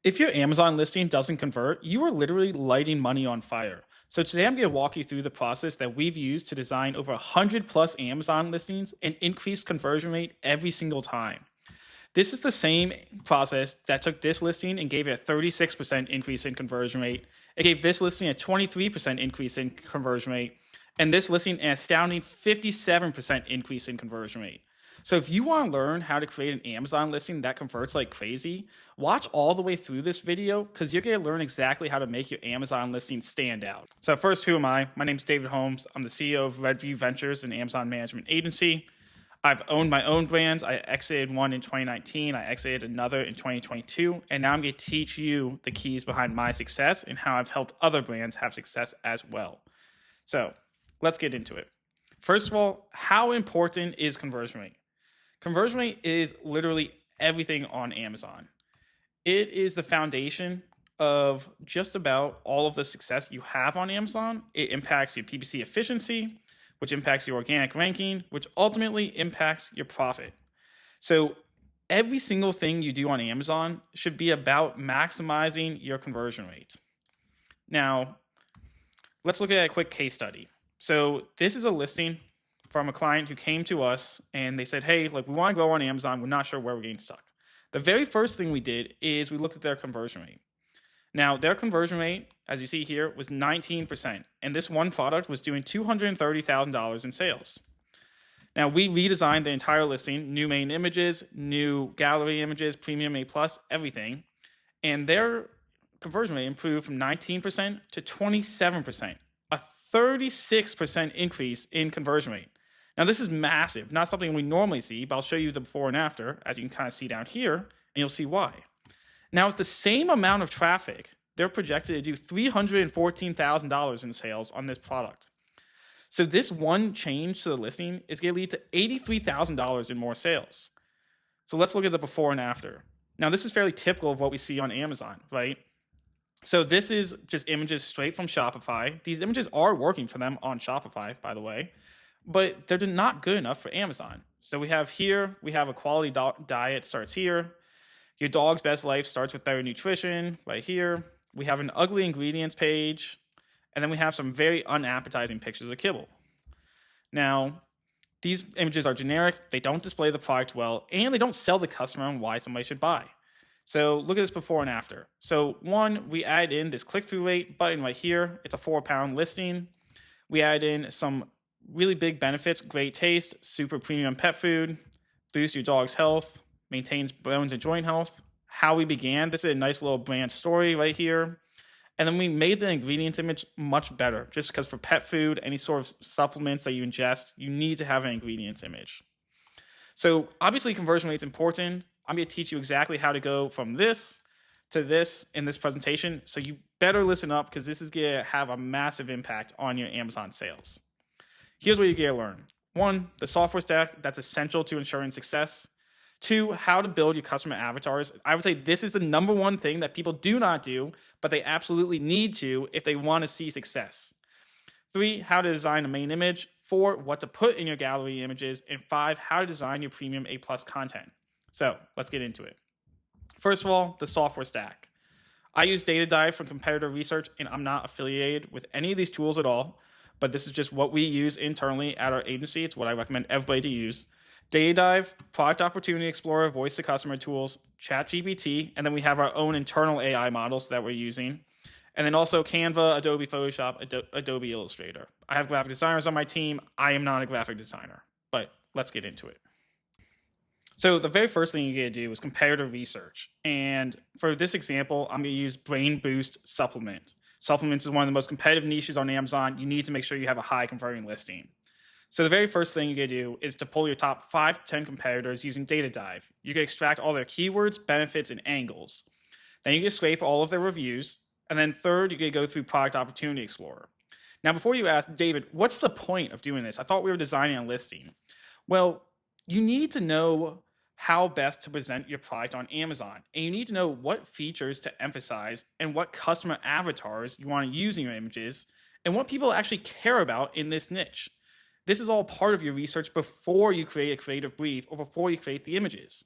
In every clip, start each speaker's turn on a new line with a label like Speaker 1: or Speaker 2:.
Speaker 1: If your Amazon listing doesn't convert, you are literally lighting money on fire. So today I'm going to walk you through the process that we've used to design over 100 plus Amazon listings and increase conversion rate every single time. This is the same process that took this listing and gave it a 36% increase in conversion rate. It gave this listing a 23% increase in conversion rate, and this listing an astounding 57% increase in conversion rate. So if you want to learn how to create an Amazon listing that converts like crazy, watch all the way through this video because you're going to learn exactly how to make your Amazon listing stand out. So first, who am I? My name is David Holmes. I'm the CEO of Redview Ventures, an Amazon management agency. I've owned my own brands. I exited one in 2019. I exited another in 2022. And now I'm going to teach you the keys behind my success and how I've helped other brands have success as well. So let's get into it. First of all, how important is conversion rate? Conversion rate is literally everything on Amazon. It is the foundation of just about all of the success you have on Amazon. It impacts your PPC efficiency, which impacts your organic ranking, which ultimately impacts your profit. So every single thing you do on Amazon should be about maximizing your conversion rate. Now, let's look at a quick case study. So this is a listing from a client who came to us and they said, hey, we want to go on Amazon. We're not sure where we're getting stuck. The very first thing we did is we looked at their conversion rate. Now, their conversion rate, as you see here, was 19%. And this one product was doing $230,000 in sales. Now, we redesigned the entire listing, new main images, new gallery images, premium A+, everything. And their conversion rate improved from 19% to 27%, a 36% increase in conversion rate. Now, this is massive, not something we normally see, but I'll show you the before and after, as you can kind of see down here, and you'll see why. Now, with the same amount of traffic, they're projected to do $314,000 in sales on this product. So this one change to the listing is going to lead to $83,000 in more sales. So let's look at the before and after. Now, this is fairly typical of what we see on Amazon, right? So this is just images straight from Shopify. These images are working for them on Shopify, by the way, but they're not good enough for Amazon. So we have a quality diet starts here. Your dog's best life starts with better nutrition right here. We have an ugly ingredients page, and then we have some very unappetizing pictures of kibble. Now, these images are generic, they don't display the product well, and they don't sell the customer on why somebody should buy. So look at this before and after. So one, we add in this click-through rate button right here. It's a 4-pound listing. We add in some really big benefits: great taste, super premium pet food, boost your dog's health, maintains bones and joint health. How we began, this is a nice little brand story right here. And then we made the ingredients image much better, just because for pet food, any sort of supplements that you ingest, you need to have an ingredients image. So obviously conversion rate is important. I'm going to teach you exactly how to go from this to this in this presentation. So you better listen up because this is going to have a massive impact on your Amazon sales. Here's what you're going to learn. 1, the software stack that's essential to ensuring success. 2, how to build your customer avatars. I would say this is the number one thing that people do not do, but they absolutely need to if they want to see success. 3, how to design a main image. 4, what to put in your gallery images. And 5, how to design your premium A+ content. So let's get into it. First of all, the software stack. I use DataDive for competitor research, and I'm not affiliated with any of these tools at all, but this is just what we use internally at our agency. It's what I recommend everybody to use. DataDive, Product Opportunity Explorer, Voice to Customer tools, ChatGPT, and then we have our own internal AI models that we're using. And then also Canva, Adobe Photoshop, Adobe Illustrator. I have graphic designers on my team. I am not a graphic designer, but let's get into it. So the very first thing you're going to do is comparative research. And for this example, I'm going to use Brain Boost Supplement. Supplements is one of the most competitive niches on Amazon. You need to make sure you have a high converting listing. So the very first thing you're going to do is to pull your top 5 to 10 competitors using DataDive. You can extract all their keywords, benefits, and angles. Then you can scrape all of their reviews. And then third, you're going to go through Product Opportunity Explorer. Now, before you ask, David, what's the point of doing this? I thought we were designing a listing. Well, you need to know how best to present your product on Amazon. And you need to know what features to emphasize and what customer avatars you want to use in your images and what people actually care about in this niche. This is all part of your research before you create a creative brief or before you create the images.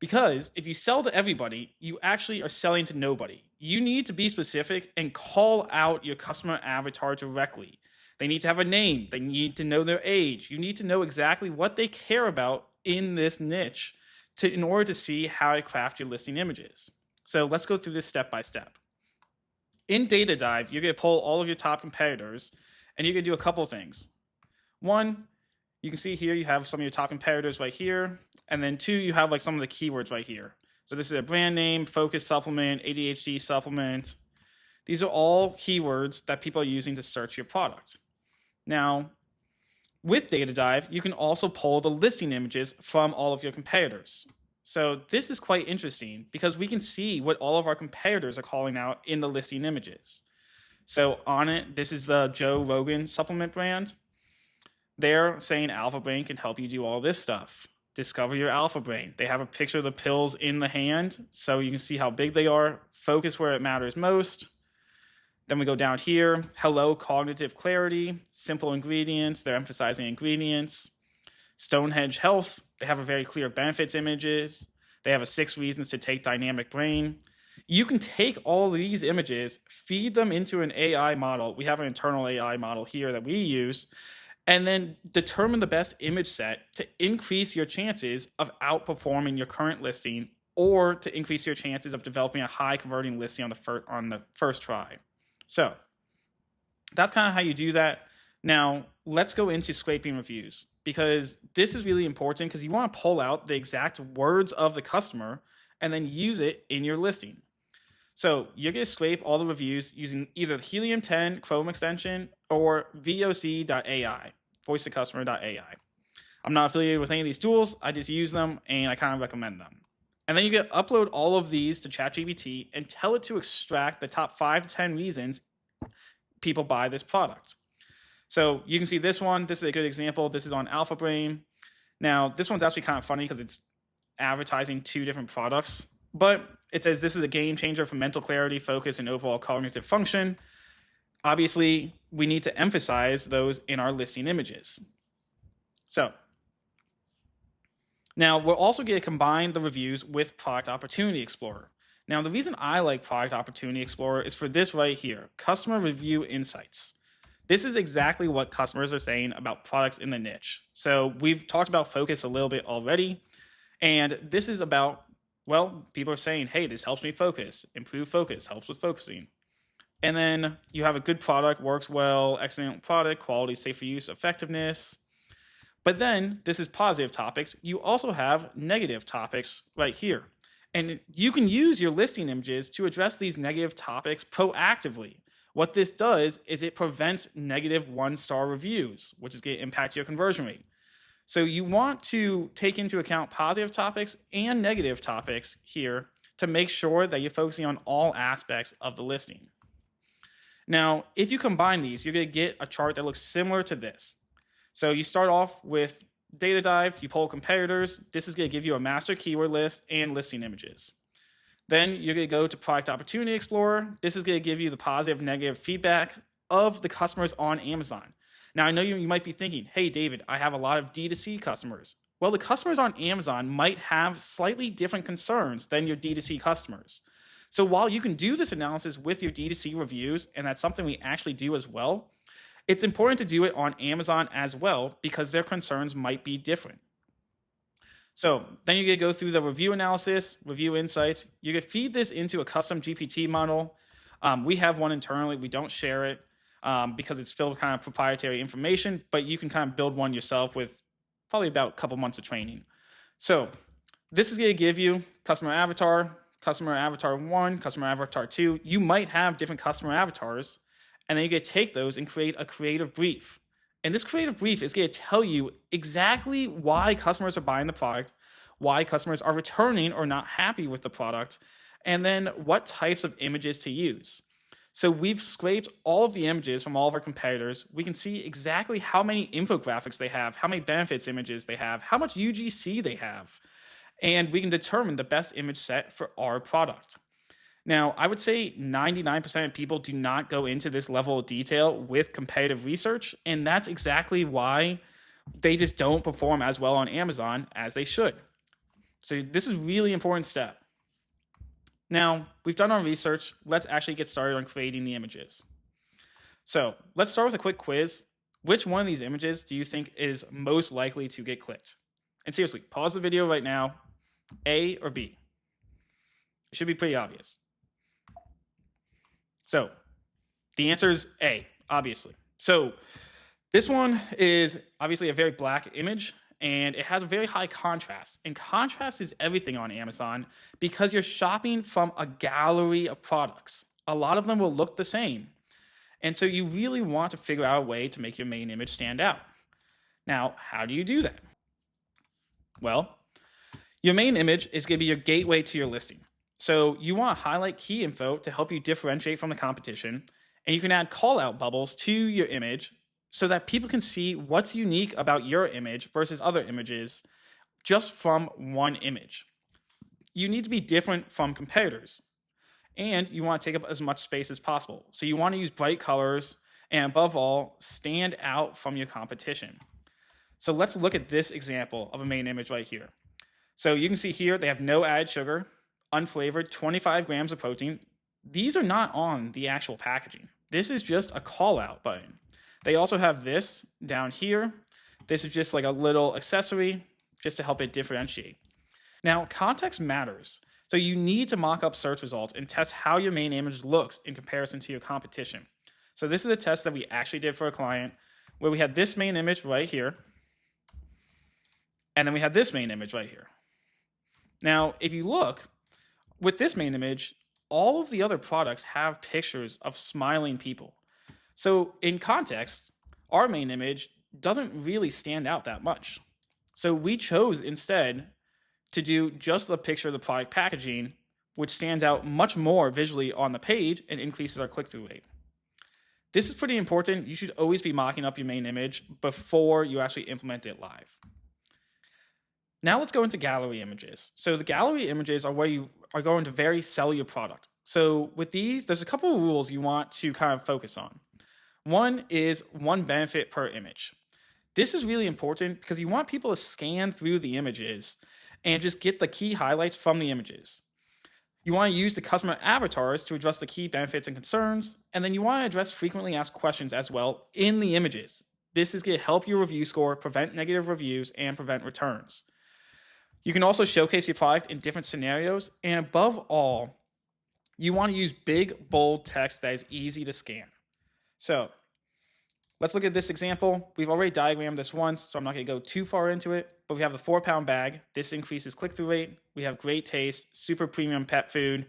Speaker 1: Because if you sell to everybody, you actually are selling to nobody. You need to be specific and call out your customer avatar directly. They need to have a name. They need to know their age. You need to know exactly what they care about in this niche in order to see how to craft your listing images. So let's go through this step by step. In Data Dive, you're going to pull all of your top competitors, and you're going to do a couple things. One, you can see here you have some of your top competitors right here. And then two, you have like some of the keywords right here. So this is a brand name, focus supplement, ADHD supplement. These are all keywords that people are using to search your product. Now, with Data Dive, you can also pull the listing images from all of your competitors. So this is quite interesting because we can see what all of our competitors are calling out in the listing images. So on it, this is the Joe Rogan supplement brand. They're saying Alpha Brain can help you do all this stuff. Discover your Alpha Brain. They have a picture of the pills in the hand so you can see how big they are. Focus where it matters most. Then we go down here. Hello, cognitive clarity. Simple ingredients. They're emphasizing ingredients. Stonehenge Health. They have a very clear benefits images. They have a 6 reasons to take dynamic brain. You can take all these images, feed them into an AI model. We have an internal AI model here that we use, and then determine the best image set to increase your chances of outperforming your current listing or to increase your chances of developing a high converting listing on the first try. So that's kind of how you do that. Now, let's go into scraping reviews because this is really important because you want to pull out the exact words of the customer and then use it in your listing. So you're going to scrape all the reviews using either the Helium 10 Chrome extension or voc.ai, voice-to-customer.ai. I'm not affiliated with any of these tools. I just use them and I kind of recommend them. And then you get upload all of these to ChatGPT and tell it to extract the top 5 to 10 reasons people buy this product. So you can see this one. This is a good example. This is on Alpha Brain. Now, this one's actually kind of funny because it's advertising 2 different products, but it says this is a game changer for mental clarity, focus, and overall cognitive function. Obviously, we need to emphasize those in our listing images. So now we're also going to combine the reviews with Product Opportunity Explorer. Now, the reason I like Product Opportunity Explorer is for this right here, Customer Review Insights. This is exactly what customers are saying about products in the niche. So we've talked about focus a little bit already, and this is about, well, people are saying, hey, this helps me focus, improve focus, helps with focusing. And then you have a good product, works well, excellent product, quality, safe for use, effectiveness. But then this is positive topics. You also have negative topics right here. And you can use your listing images to address these negative topics proactively. What this does is it prevents negative 1-star reviews, which is going to impact your conversion rate. So you want to take into account positive topics and negative topics here to make sure that you're focusing on all aspects of the listing. Now, if you combine these, you're going to get a chart that looks similar to this. So you start off with Data Dive, you pull competitors. This is going to give you a master keyword list and listing images. Then you're going to go to Product Opportunity Explorer. This is going to give you the positive, negative feedback of the customers on Amazon. Now, I know you might be thinking, hey, David, I have a lot of D2C customers. Well, the customers on Amazon might have slightly different concerns than your D2C customers. So while you can do this analysis with your D2C reviews, and that's something we actually do as well, it's important to do it on Amazon as well because their concerns might be different. So then you're going to go through the review analysis, review insights. You're going to feed this into a custom GPT model. We have one internally. We don't share it because it's filled with kind of proprietary information, but you can kind of build one yourself with probably about a couple months of training. So this is going to give you customer avatar 1, customer avatar 2. You might have different customer avatars, and then you're going to take those and create a creative brief. And this creative brief is going to tell you exactly why customers are buying the product, why customers are returning or not happy with the product, and then what types of images to use. So we've scraped all of the images from all of our competitors. We can see exactly how many infographics they have, how many benefits images they have, how much UGC they have, and we can determine the best image set for our product. Now, I would say 99% of people do not go into this level of detail with competitive research, and that's exactly why they just don't perform as well on Amazon as they should. So this is a really important step. Now, we've done our research. Let's actually get started on creating the images. So let's start with a quick quiz. Which one of these images do you think is most likely to get clicked? And seriously, pause the video right now. A or B? It should be pretty obvious. So the answer is A, obviously. So this one is obviously a very black image, and it has a very high contrast. And contrast is everything on Amazon because you're shopping from a gallery of products. A lot of them will look the same. And so you really want to figure out a way to make your main image stand out. Now, how do you do that? Well, your main image is going to be your gateway to your listing. So you want to highlight key info to help you differentiate from the competition, and you can add call-out bubbles to your image so that people can see what's unique about your image versus other images just from one image. You need to be different from competitors, and you want to take up as much space as possible. So you want to use bright colors and, above all, stand out from your competition. So let's look at this example of a main image right here. So you can see here they have no added sugar, unflavored, 25 grams of protein. These are not on the actual packaging. This is just a call out button. They also have this down here. This is just like a little accessory just to help it differentiate. Now, context matters. So you need to mock up search results and test how your main image looks in comparison to your competition. So this is a test that we actually did for a client where we had this main image right here, and then we had this main image right here. Now, if you look, with this main image, all of the other products have pictures of smiling people. So in context, our main image doesn't really stand out that much. So we chose instead to do just the picture of the product packaging, which stands out much more visually on the page and increases our click-through rate. This is pretty important. You should always be mocking up your main image before you actually implement it live. Now let's go into gallery images. So the gallery images are where you are going to very sell your product. So with these, there's a couple of rules you want to kind of focus on. One is one benefit per image. This is really important because you want people to scan through the images and just get the key highlights from the images. You want to use the customer avatars to address the key benefits and concerns, and then you want to address frequently asked questions as well in the images. This is going to help your review score, prevent negative reviews, and prevent returns. You can also showcase your product in different scenarios, and above all, you want to use big, bold text that is easy to scan. So let's look at this example. We've already diagrammed this once, so I'm not going to go too far into it, but we have the 4-pound bag. This increases click-through rate. We have great taste, super premium pet food.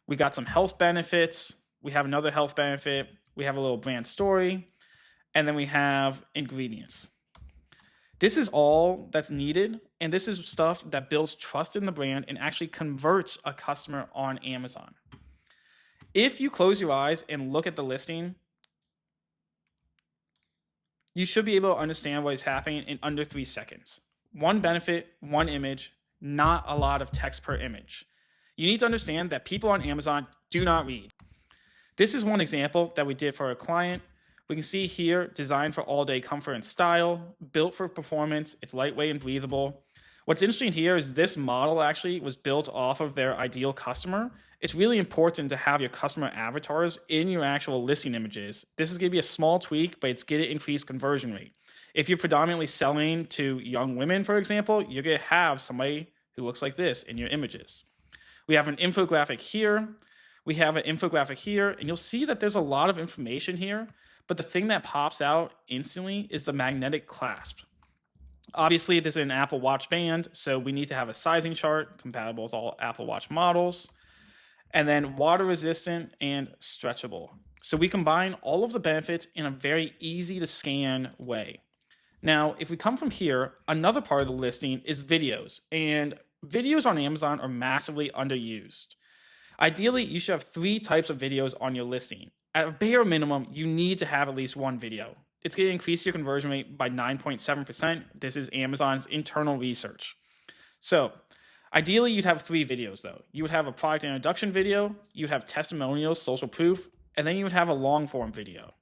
Speaker 1: We got some health benefits. We have another health benefit. We have a little brand story, and then we have ingredients. This is all that's needed, and this is stuff that builds trust in the brand and actually converts a customer on Amazon. If you close your eyes and look at the listing, you should be able to understand what is happening in under 3 seconds. One benefit, one image, not a lot of text per image. You need to understand that people on Amazon do not read. This is one example that we did for a client. We can see here, designed for all-day comfort and style, built for performance, it's lightweight and breathable. What's interesting here is this model actually was built off of their ideal customer. It's really important to have your customer avatars in your actual listing images. This is going to be a small tweak, but it's going to increase conversion rate. If you're predominantly selling to young women, for example, you're going to have somebody who looks like this in your images. We have an infographic here. We have an infographic here, and you'll see that there's a lot of information here. But the thing that pops out instantly is the magnetic clasp. Obviously, this is an Apple Watch band, so we need to have a sizing chart compatible with all Apple Watch models. And then water resistant and stretchable. So we combine all of the benefits in a very easy to scan way. Now, if we come from here, another part of the listing is videos. And videos on Amazon are massively underused. Ideally, you should have 3 types of videos on your listing. At a bare minimum, you need to have at least one video. It's going to increase your conversion rate by 9.7%. This is Amazon's internal research. So, ideally, you'd have 3 videos, though. You would have a product introduction video, you'd have testimonials, social proof, and then you would have a long-form video.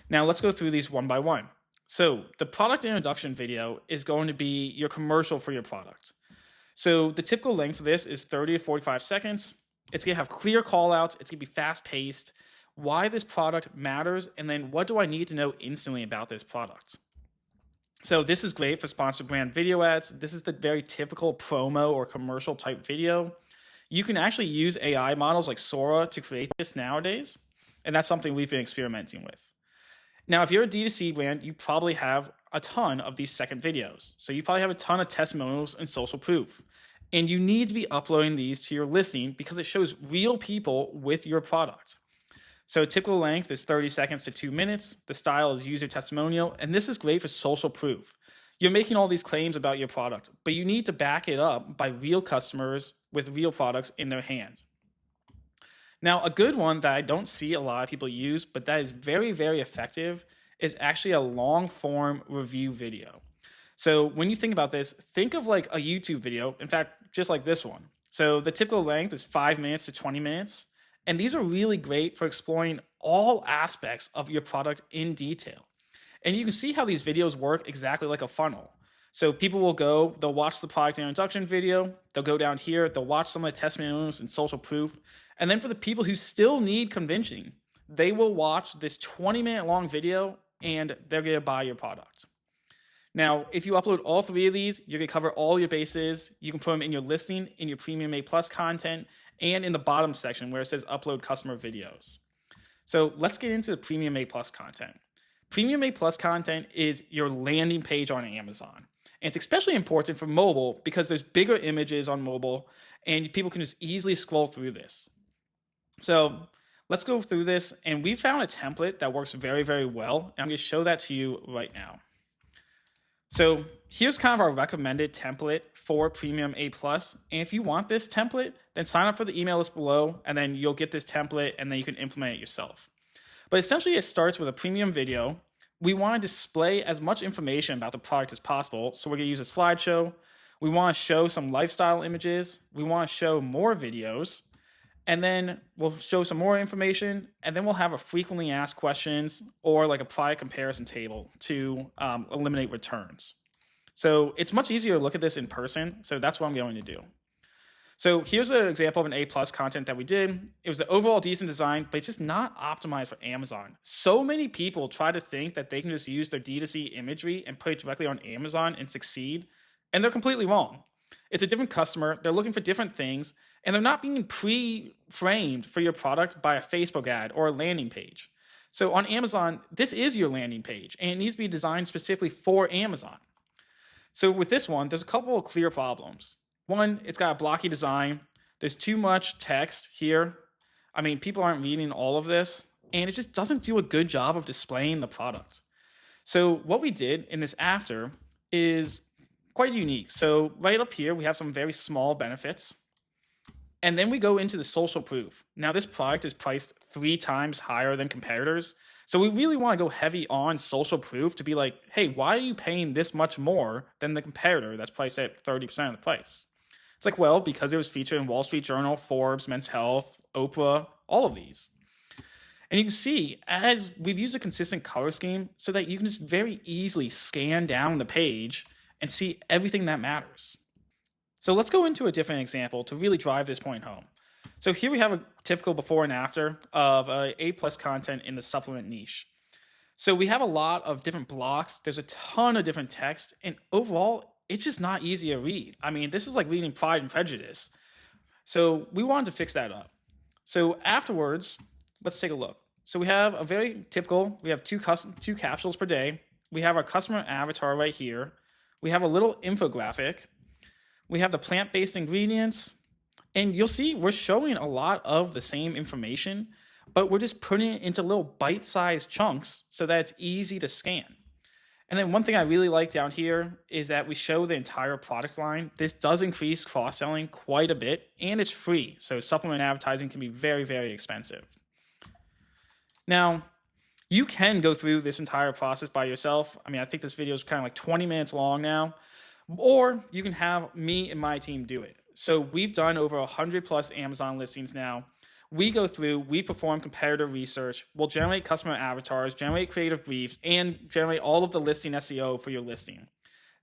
Speaker 1: Now, let's go through these one by one. So, the product introduction video is going to be your commercial for your product. So the typical length for this is 30 to 45 seconds. It's going to have clear call outs. It's going to be fast paced, why this product matters, and then what do I need to know instantly about this product. So this is great for sponsored brand video ads. This is the very typical promo or commercial type video. You can actually use AI models like Sora to create this nowadays, and that's something we've been experimenting with. Now, if you're a D2C brand, you probably have a ton of these second videos. So you probably have a ton of testimonials and social proof. And you need to be uploading these to your listing because it shows real people with your product. So typical length is 30 seconds to 2 minutes. The style is user testimonial, and this is great for social proof. You're making all these claims about your product, but you need to back it up by real customers with real products in their hand. Now, a good one that I don't see a lot of people use, but that is very, very effective, is actually a long form review video. So when you think about this, think of like a YouTube video, in fact, just like this one. So the typical length is 5 minutes to 20 minutes. And these are really great for exploring all aspects of your product in detail. And you can see how these videos work exactly like a funnel. So people will go, they'll watch the product introduction video, they'll go down here, they'll watch some of the testimonials and social proof. And then for the people who still need convincing, they will watch this 20-minute long video and they're going to buy your product. Now, if you upload all three of these, you're going to cover all your bases. You can put them in your listing, in your Premium A Plus content, and in the bottom section where it says upload customer videos. So let's get into the Premium A Plus content. Premium A Plus content is your landing page on Amazon. And it's especially important for mobile because there's bigger images on mobile and people can just easily scroll through this. So let's go through this, and we found a template that works very, very well. And I'm going to show that to you right now. So here's kind of our recommended template for Premium A+. And if you want this template, then sign up for the email list below, and then you'll get this template, and then you can implement it yourself. But essentially, it starts with a premium video. We want to display as much information about the product as possible. So we're going to use a slideshow. We want to show some lifestyle images. We want to show more videos. And then we'll show some more information, and then we'll have a frequently asked questions or like a product comparison table to eliminate returns. So it's much easier to look at this in person, so that's what I'm going to do. So here's an example of an A+ content that we did. It was an overall decent design, but it's just not optimized for Amazon. So many people try to think that they can just use their D2C imagery and put it directly on Amazon and succeed, and they're completely wrong. It's a different customer, they're looking for different things, and they're not being pre-framed for your product by a Facebook ad or a landing page. So on Amazon, this is your landing page, and it needs to be designed specifically for Amazon. So with this one, there's a couple of clear problems. One, it's got a blocky design. There's too much text here. I mean, people aren't reading all of this, and it just doesn't do a good job of displaying the product. So what we did in this after is quite unique. So right up here, we have some very small benefits. And then we go into the social proof. Now, this product is priced 3 times higher than competitors. So we really want to go heavy on social proof to be like, hey, why are you paying this much more than the competitor that's priced at 30% of the price? It's like, well, because it was featured in Wall Street Journal, Forbes, Men's Health, Oprah, all of these. And you can see, as we've used a consistent color scheme so that you can just very easily scan down the page and see everything that matters. So let's go into a different example to really drive this point home. So here we have a typical before and after of A+ content in the supplement niche. So we have a lot of different blocks. There's a ton of different text, and overall, it's just not easy to read. I mean, this is like reading Pride and Prejudice. So we wanted to fix that up. So afterwards, let's take a look. So we have a very typical, we have two capsules per day. We have our customer avatar right here. We have a little infographic. We have the plant-based ingredients. And you'll see we're showing a lot of the same information, but we're just putting it into little bite-sized chunks so that it's easy to scan. And then one thing I really like down here is that we show the entire product line. This does increase cross-selling quite a bit, and it's free. So supplement advertising can be very, very expensive. Now, you can go through this entire process by yourself. I mean, I think this video is kind of like 20 minutes long now. Or you can have me and my team do it. So we've done over 100 plus Amazon listings now. We go through, we perform comparative research, we'll generate customer avatars, generate creative briefs, and generate all of the listing SEO for your listing.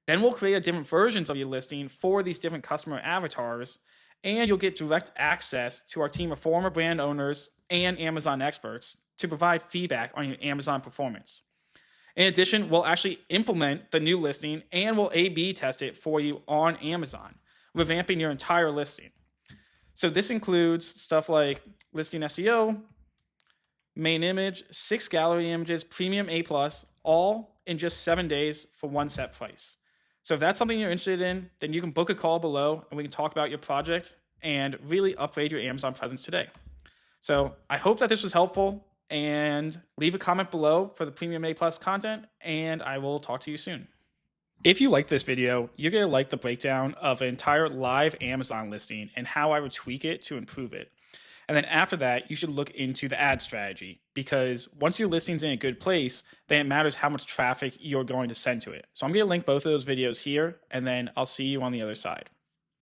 Speaker 1: Then we'll create different versions of your listing for these different customer avatars, and you'll get direct access to our team of former brand owners and Amazon experts to provide feedback on your Amazon performance. In addition, we'll actually implement the new listing and we'll A/B test it for you on Amazon, revamping your entire listing. So this includes stuff like listing SEO, main image, 6 gallery images, premium A+, all in just 7 days for one set price. So if that's something you're interested in, then you can book a call below and we can talk about your project and really upgrade your Amazon presence today. So I hope that this was helpful, and leave a comment below for the Premium A+ content, and I will talk to you soon. If you like this video, you're going to like the breakdown of an entire live Amazon listing and how I would tweak it to improve it. And then after that, you should look into the ad strategy, because once your listing's in a good place, then it matters how much traffic you're going to send to it. So I'm going to link both of those videos here, and then I'll see you on the other side.